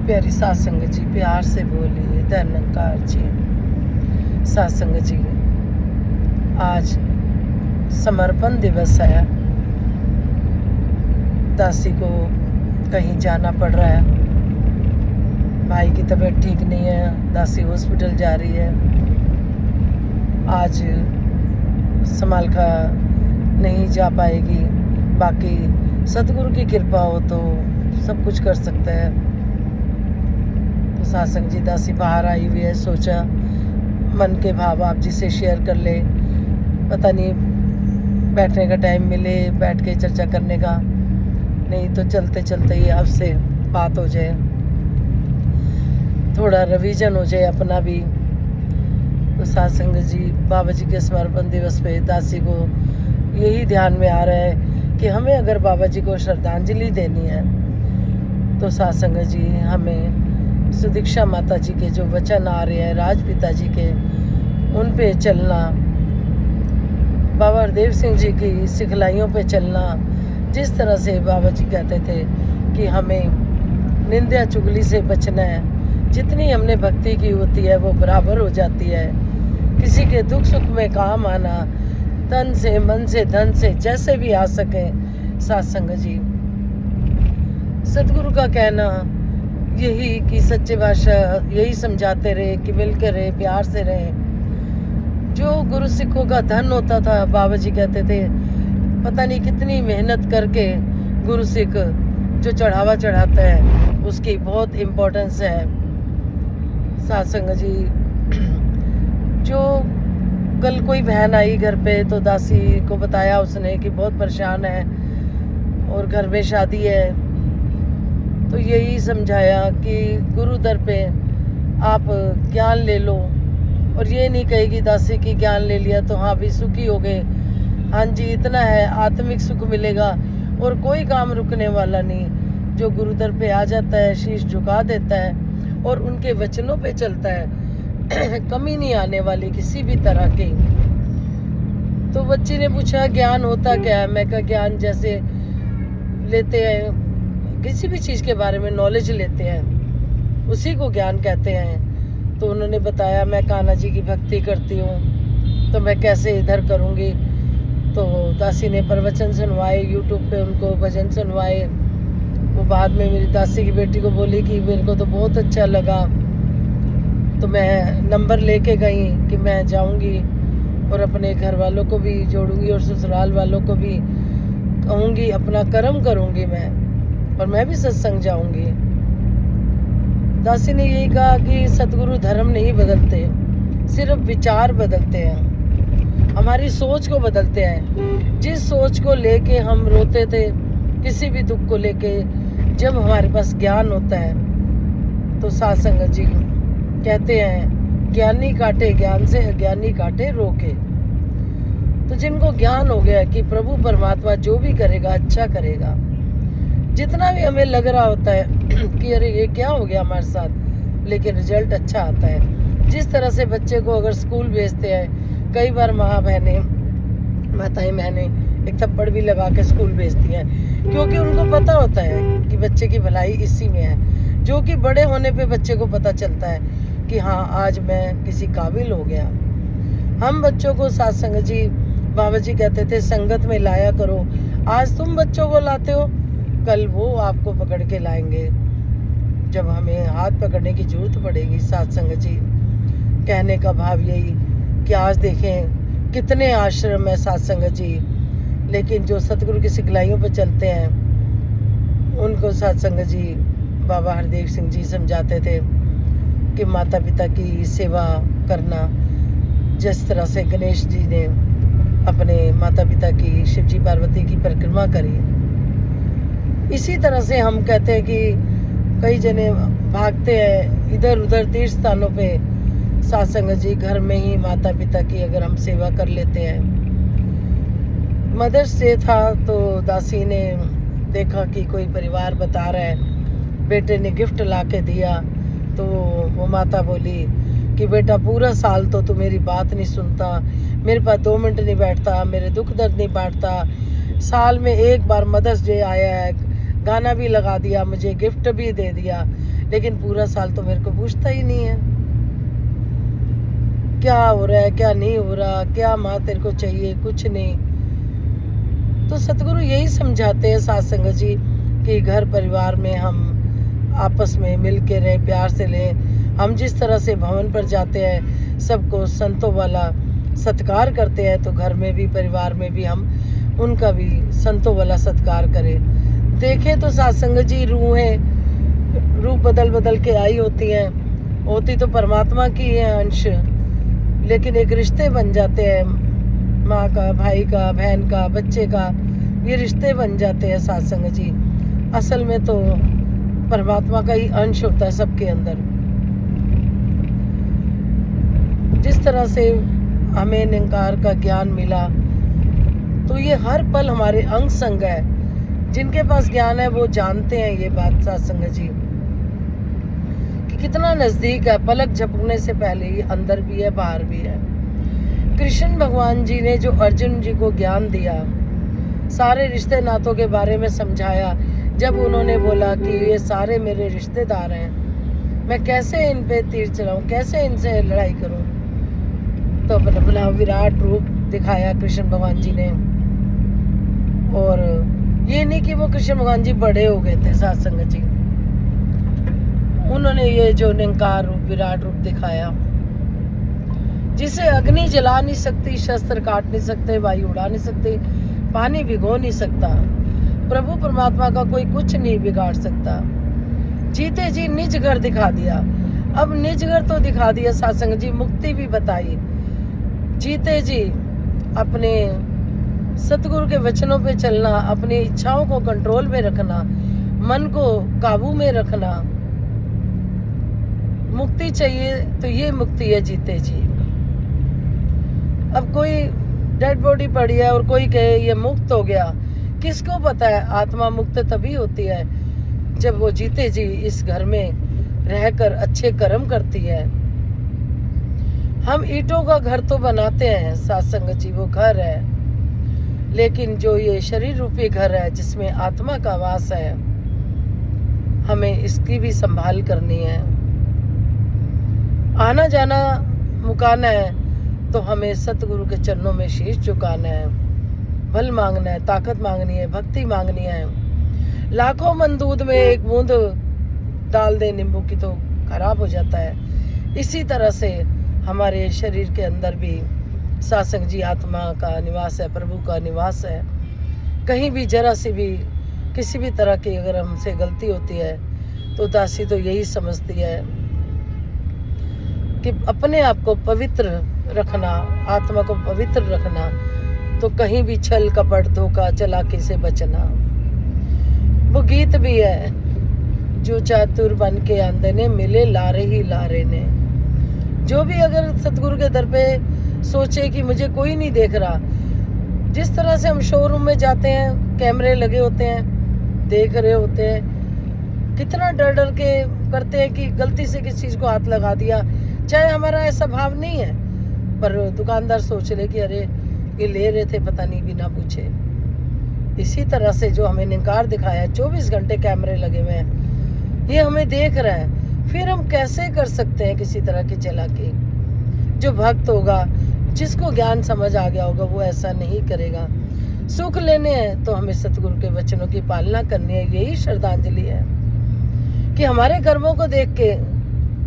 प्यारी सत्संग जी, प्यार से बोलिए, धन निरंकार जी। सत्संग जी, आज समर्पण दिवस है। दासी को कहीं जाना पड़ रहा है, भाई की तबीयत ठीक नहीं है, दासी हॉस्पिटल जा रही है। आज संभाल कर नहीं जा पाएगी, बाकी सतगुरु की कृपा हो तो सब कुछ कर सकते हैं। तो सत्संग जी, दासी बाहर आई हुई है, सोचा मन के भाव आप जी से शेयर कर ले। पता नहीं बैठने का टाइम मिले, बैठ के चर्चा करने का, नहीं तो चलते चलते ही आपसे बात हो जाए, थोड़ा रिवीजन हो जाए अपना भी। तो सत्संग जी, बाबा जी के समर्पण दिवस पे दासी को यही ध्यान में आ रहा है कि हमें अगर बाबा जी को श्रद्धांजलि देनी है तो सत्संग जी, हमें सुदीक्षा माता जी के जो वचन आ रहे हैं, राजपिता जी के, उन पे चलना, बाबा हरदेव सिंह जी की सिखलाइयों पे चलना। जिस तरह से बाबा जी कहते थे कि हमें निंदा चुगली से बचना है, जितनी हमने भक्ति की होती है वो बराबर हो जाती है। किसी के दुख सुख में काम आना, तन से, मन से, धन से, जैसे भी आ सके। सत्संग जी, सतगुरु का कहना यही कि सच्चे बादशाह यही समझाते रहे कि मिलकर रहे, प्यार से रहे। जो गुरु सिखों का धन होता था, बाबा जी कहते थे, पता नहीं कितनी मेहनत करके गुरु सिख जो चढ़ावा चढ़ाता है उसकी बहुत इम्पोर्टेंस है। सत्संग जी, जो कल कोई बहन आई घर पे तो दासी को बताया उसने कि बहुत परेशान है और घर में शादी है, तो यही समझाया कि गुरु दर पे आप ज्ञान ले लो। और ये नहीं कहेगी दासी की ज्ञान ले लिया तो हाँ भी सुखी हो गए, हाँ जी इतना है, आत्मिक सुख मिलेगा और कोई काम रुकने वाला नहीं। जो गुरु दर पे आ जाता है, शीश झुका देता है और उनके वचनों पे चलता है, कमी नहीं आने वाली किसी भी तरह की। तो बच्ची ने पूछा ज्ञान होता क्या है? मैं कहा ज्ञान जैसे लेते हैं, किसी भी चीज़ के बारे में नॉलेज लेते हैं, उसी को ज्ञान कहते हैं। तो उन्होंने बताया मैं कान्हा जी की भक्ति करती हूँ, तो मैं कैसे इधर करूँगी। तो दासी ने प्रवचन सुनवाए, यूट्यूब पे उनको भजन सुनवाए। वो बाद में मेरी दासी की बेटी को बोली कि मेरे को तो बहुत अच्छा लगा, तो मैं नंबर लेके गई कि मैं जाऊँगी और अपने घर वालों को भी जोड़ूंगी और ससुराल वालों को भी कहूँगी, अपना कर्म करूँगी मैं, और मैं भी सत्संग जाऊँगी। दासी ने यही कहा कि सतगुरु धर्म नहीं बदलते, सिर्फ विचार बदलते हैं, हमारी सोच को बदलते हैं। जिस सोच को लेके हम रोते थे, किसी भी दुख को लेके, जब हमारे पास ज्ञान होता है तो सत्संग जी कहते हैं ज्ञानी काटे ज्ञान से, अज्ञानी काटे रोके। तो जिनको ज्ञान हो गया कि प्रभु परमात्मा जो भी करेगा अच्छा करेगा, जितना भी हमें लग रहा होता है कि अरे ये क्या हो गया हमारे साथ, लेकिन रिजल्ट अच्छा आता है। जिस तरह से बच्चे को अगर स्कूल भेजते हैं, कई बार माताएं बहनें एक थप्पड़ भी लगा के स्कूल भेजती हैं, क्योंकि उनको पता होता है कि बच्चे की भलाई इसी में है। जो कि बड़े होने पे बच्चे को पता चलता है कि हाँ आज मैं किसी काबिल हो गया। हम बच्चों को सत्संग जी, बाबा जी कहते थे संगत में लाया करो। आज तुम बच्चों को लाते हो, कल वो आपको पकड़ के लाएंगे जब हमें हाथ पकड़ने की जरूरत पड़ेगी। सत्संग जी, कहने का भाव यही कि आज देखें कितने आश्रम है सत्संग जी, लेकिन जो सतगुरु की सिखलाइयों पर चलते हैं उनको सत्संग जी बाबा हरदेव सिंह जी समझाते थे कि माता पिता की सेवा करना, जिस तरह से गणेश जी ने अपने माता पिता की, शिव जी पार्वती की परिक्रमा करी, इसी तरह से हम कहते हैं कि कई जने भागते हैं इधर उधर तीर्थ स्थानों पे। सत्संग जी, घर में ही माता पिता की अगर हम सेवा कर लेते हैं। मदर्स डे था तो दासी ने देखा कि कोई परिवार बता रहा है बेटे ने गिफ्ट ला के दिया, तो वो माता बोली कि बेटा पूरा साल तो तू मेरी बात नहीं सुनता, मेरे पास 2 मिनट नहीं बैठता, मेरे दुख दर्द नहीं बांटता, साल में एक बार मदर्स डे आया है, गाना भी लगा दिया, मुझे गिफ्ट भी दे दिया, लेकिन पूरा साल तो मेरे को पूछता ही नहीं है क्या हो रहा है, क्या नहीं हो रहा, क्या माँ तेरे को चाहिए, कुछ नहीं। तो सतगुरु यही समझाते हैं सत्संग जी कि घर परिवार में हम आपस में मिल के रहें, प्यार से लें। हम जिस तरह से भवन पर जाते हैं, सबको संतों वाला सत्कार करते हैं, तो घर में भी परिवार में भी हम उनका भी संतों वाला सत्कार करें। देखें तो सत्संग जी रूप बदल बदल के आई होती हैं, होती तो परमात्मा की है अंश, लेकिन एक रिश्ते बन जाते हैं, माँ का, भाई का, बहन का, बच्चे का, ये रिश्ते बन जाते हैं सत्संग जी। असल में तो परमात्मा का ही अंश होता है सबके अंदर। जिस तरह से हमें निरंकार का ज्ञान मिला, तो ये हर पल हमारे अंग संग है। जिनके पास ज्ञान है वो जानते हैं ये बात सत्संग जी कि कितना नजदीक है, पलक झपकने से पहले ही अंदर भी है, बाहर भी है। कृष्ण भगवान जी ने जो अर्जुन जी को ज्ञान दिया, सारे रिश्ते नातों के बारे में समझाया, जब उन्होंने बोला कि ये सारे मेरे रिश्तेदार हैं, मैं कैसे इन पे तीर चलाऊं, कैसे इनसे लड़ाई करूं, तो अपना विराट रूप दिखाया कृष्ण भगवान जी ने। और ये नहीं कि वो कृष्ण भगवान जी बड़े हो गए थे सत्संग जी, उन्होंने ये जो निरंकार रूप, विराट रूप दिखाया, जिसे अग्नि जला नहीं सकती, शस्त्र काट नहीं सकते, वायु उड़ा नहीं सकती, पानी भिगो नहीं सकता, प्रभु परमात्मा का कोई कुछ नहीं बिगाड़ सकता। जीते जी निज घर दिखा दिया। अब निज घर तो दिखा दिया सत्संग जी, मुक्ति भी बताई। जीते जी अपने सतगुरु के वचनों पे चलना, अपनी इच्छाओं को कंट्रोल में रखना, मन को काबू में रखना। मुक्ति चाहिए तो ये मुक्ति है जीते जी। अब कोई डेड बॉडी पड़ी है और कोई कहे ये मुक्त हो गया, किसको पता है? आत्मा मुक्त तभी होती है जब वो जीते जी इस घर में रहकर अच्छे कर्म करती है। हम ईंटों का घर तो बनाते हैं सत्संग जी, वो घर है, लेकिन जो ये शरीर रूपी घर है जिसमें आत्मा का वास है, हमें इसकी भी संभाल करनी है। आना जाना मुकाना है तो हमें सतगुरु के चरणों में शीश झुकाना है, बल मांगना है, ताकत मांगनी है, भक्ति मांगनी है। लाखों मन दूध में एक बूंद डाल दे नींबू की तो खराब हो जाता है। इसी तरह से हमारे शरीर के अंदर भी सत्संग जी आत्मा का निवास है, प्रभु का निवास है। कहीं भी जरा सी भी किसी भी तरह की अगर हमसे गलती होती है तो दासी तो यही समझती है कि अपने आप को पवित्र रखना, आत्मा को पवित्र रखना, तो कहीं भी छल कपट धोखा चालाकी से बचना। वो गीत भी है, जो चातुर बन के आंदे ने मिले लारे ही लारे ने। जो भी अगर सतगुरु के दर पे सोचे कि मुझे कोई नहीं देख रहा, जिस तरह से हम शोरूम में जाते हैं, कैमरे लगे होते हैं, देख रहे होते हैं, कितना डर डर के करते हैं कि गलती से किसी चीज को हाथ लगा दिया, चाहे हमारा ऐसा भाव नहीं है, पर दुकानदार सोच रहे कि अरे ये ले रहे थे पता नहीं बिना पूछे। इसी तरह से जो हमें निरंकार दिखाया, 24 घंटे कैमरे लगे हुए हैं, ये हमें देख रहा है, फिर हम कैसे कर सकते हैं किसी तरह की चालाकी? जो भक्त होगा, जिसको ज्ञान समझ आ गया होगा, वो ऐसा नहीं करेगा। सुख लेने हैं तो हमें सतगुरु के वचनों की पालना करनी है। यही श्रद्धांजलि है कि हमारे कर्मों को देख के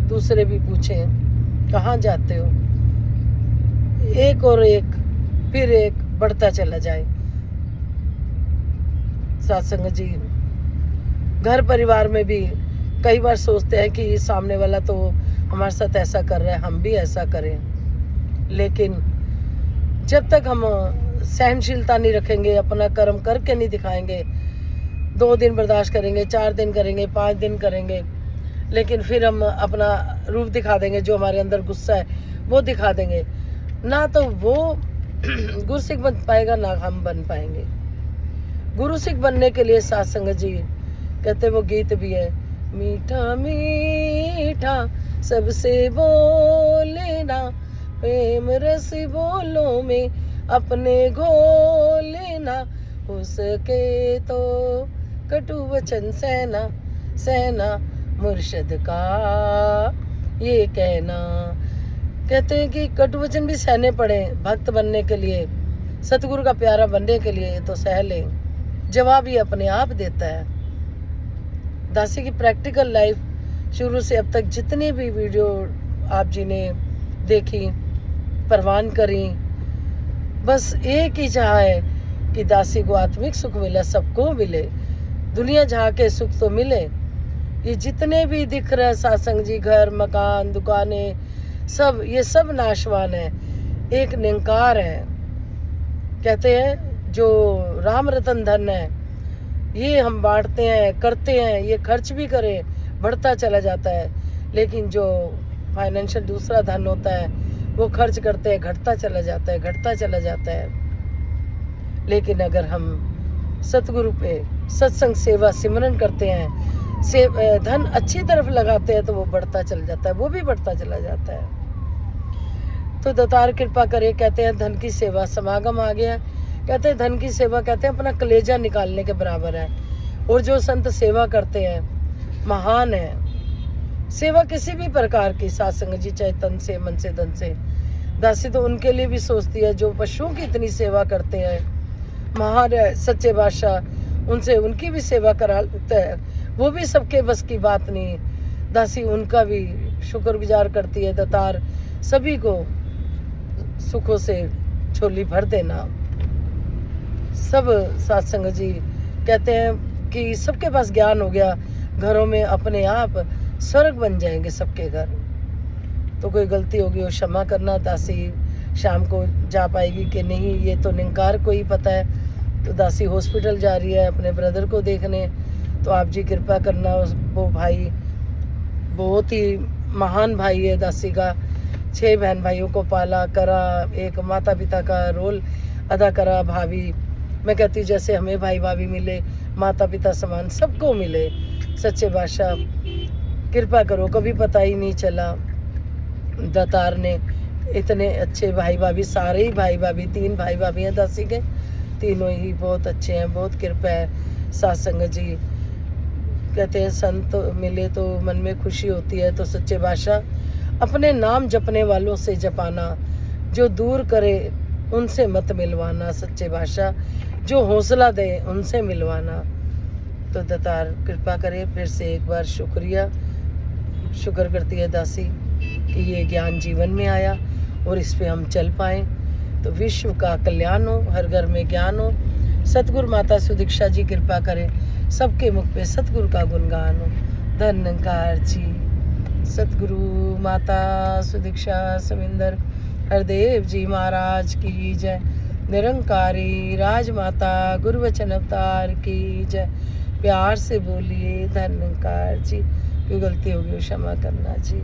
दूसरे भी पूछें कहाँ जाते हो, एक और एक फिर एक बढ़ता चला जाए। सत्संग जी घर परिवार में भी कई बार सोचते हैं कि सामने वाला तो हमारे साथ ऐसा कर रहा है, हम भी ऐसा करें, लेकिन जब तक हम सहनशीलता नहीं रखेंगे, अपना कर्म करके नहीं दिखाएंगे, 2 दिन बर्दाश्त करेंगे, 4 दिन करेंगे, 5 दिन करेंगे, लेकिन फिर हम अपना रूप दिखा देंगे, जो हमारे अंदर गुस्सा है वो दिखा देंगे, ना तो वो गुरसिख बन पाएगा ना हम बन पाएंगे। गुरु सिख बनने के लिए सत्संग जी कहते, वो गीत भी है, मीठा मीठा सबसे बोलेना, प्रेम रस बोलो में अपने घोलेना, हो सके तो कटु वचन सहना सहना, मुर्शद का ये कहना। कहते हैं कि कटु वचन भी सहने पड़े भक्त बनने के लिए, सतगुरु का प्यारा बनने के लिए, तो सह ले, जवाब ही अपने आप देता है। दासी की प्रैक्टिकल लाइफ शुरू से अब तक जितनी भी वीडियो आप जी ने देखी, परवान करी, बस एक ही चाह है कि दासी को आत्मिक सुख मिले, सबको मिले, दुनिया जहाँ के सुख तो मिले। ये जितने भी दिख रहे सत्संग जी, घर, मकान, दुकानें, सब ये सब नाशवान है, एक निंकार है। कहते हैं जो राम रतन धन है, ये हम बांटते हैं, करते हैं, ये खर्च भी करें, बढ़ता चला जाता है, लेकिन जो फाइनेंशियल दूसरा धन होता है वो खर्च करते हैं, घटता चला जाता है, घटता चला जाता है। लेकिन अगर हम सतगुरु पे सत्संग सेवा सिमरन करते हैं, धन अच्छी तरफ लगाते हैं, तो वो बढ़ता चला जाता है, वो भी बढ़ता चला जाता है। तो दातार कृपा करे। कहते हैं धन की सेवा, समागम आ गया। कहते हैं धन की सेवा, कहते हैं अपना कलेजा निकालने के बराबर है। और जो संत सेवा करते हैं महान है। सेवा किसी भी प्रकार की, सत्संग जी, चाहे तन से, मन से, धन से। दासी तो उनके लिए भी सोचती है जो पशुओं की इतनी सेवा करते हैं, महान है सच्चे बादशाह, उनसे उनकी भी सेवा करा लेता है, वो भी सबके बस की बात नहीं। दासी उनका भी शुक्रगुजार करती है। दातार सभी को सुखों से झोली भर देना। सब सत्संग जी कहते हैं कि सबके पास ज्ञान हो गया, घरों में अपने आप स्वर्ग बन जाएंगे सबके घर। तो कोई गलती होगी वो क्षमा करना। दासी शाम को जा पाएगी कि नहीं, ये तो निंकार को ही पता है। तो दासी हॉस्पिटल जा रही है अपने ब्रदर को देखने, तो आप जी कृपा करना। वो भाई बहुत ही महान भाई है दासी का, 6 बहन भाइयों को पाला करा, एक माता पिता का रोल अदा करा। भाभी, मैं कहती हूँ जैसे हमें भाई भाभी मिले, माता पिता समान सबको मिले। सच्चे बादशाह कृपा करो, कभी पता ही नहीं चला दातार ने इतने अच्छे भाई भाभी, सारे ही भाई भाभी, 3 भाई भाभी हैं दासी के, तीनों ही बहुत अच्छे हैं, बहुत कृपा है। सत्संग जी कहते हैं संत मिले तो मन में खुशी होती है। तो सच्चे बादशाह अपने नाम जपने वालों से जपाना, जो दूर करे उनसे मत मिलवाना। सच्चे बादशाह जो हौसला दे उनसे मिलवाना। तो दातार कृपा करे। फिर से एक बार शुक्र करती है दासी कि ये ज्ञान जीवन में आया और इस पे हम चल पाएँ, तो विश्व का कल्याण हो, हर घर में ज्ञान हो। सतगुरु माता सुदीक्षा जी कृपा करे, सबके मुख पे सतगुरु का गुणगान हो। धन्यकार जी। सतगुरु माता सुदीक्षा समिंदर हरदेव जी महाराज की जय। निरंकारी राजमाता गुरु वचन अवतार की जय। प्यार से बोलिए धन्यकार जी। कोई गलती होगी क्षमा करना जी।